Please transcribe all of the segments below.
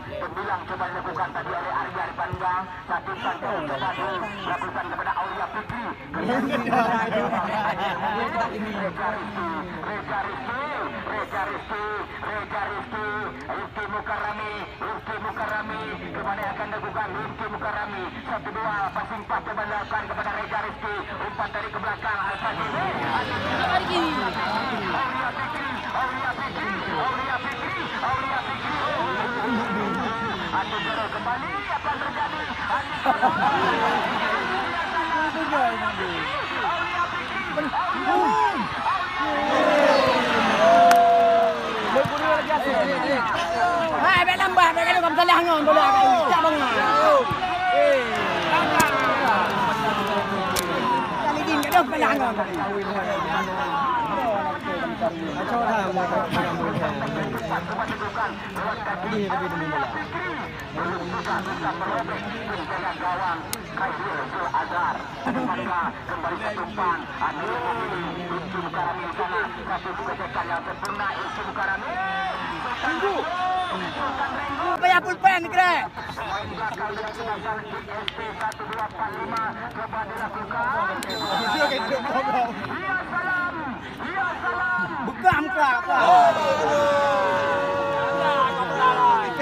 Sembilang coba dilakukan tadi oleh Arya Panggang. Satu saja coba dilakukan kepada Aulia Fikri. Rizky Mukarrami kemana akan dilakukan Rizky Mukarrami 1-2 passing pass coba dilakukan kepada Reza Rizky, umpan dari ke belakang Aulia Fikri kembali akan terjadi Hai, baik lambat, baik kalau kamu salah ngon bola kat tak bangah. Kali ini kat dah salah ngon. Acau dah mereka menggunakan. Ini lebih demi bola. kembali ke tumpan Adil memilih Rizky Mukarrami di sana satu kesekan yang sempurna Rizky Mukarrami Payah pulpen krek. pemain belakang dengan kedatangan ISP 1245 coba dilakukan Ya salam Bekam kau.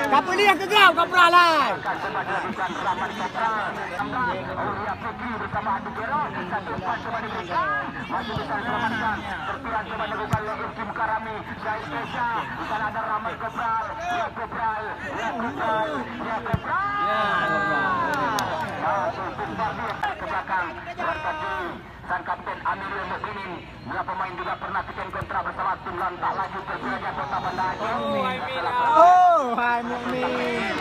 Kapu ni yang kegau kau peralai. coba dilakukan Rahmat Kapral Aulia Fikri bersama Adu Peron satu pas coba diberikan masih bisa diselamatkan tertiran coba dilakukan oleh Rizky Mukarrami Zahid Kesha di sana ada Rahmat Kapral Ya Kapral ke belakang sang kapten Amirul Mukminin dua pemain juga pernah bikin kontrak bersama tim Lantak Laju Persiraja Kota Banda Aceh. Oh, hai Mukmin.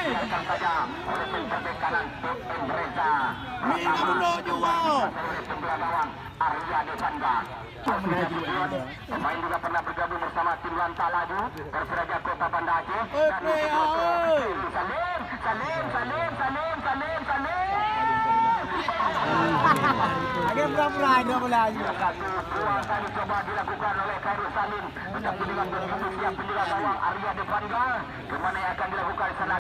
Biarkan saja oleh tim terbek kanan PM Reza. Minggu juga. Oleh tim belah gawang Arya Devanda. Pemain juga pernah bergabung bersama tim Lantak Laju Persiraja Kota Banda Aceh. Salim. Ada pura-pura ada bola. Dua kali coba dilakukan oleh Khairul Salim. Tetapi dengan begitu siap penjaga gawang Arya Devanda. Kemana yang akan dilakukan sana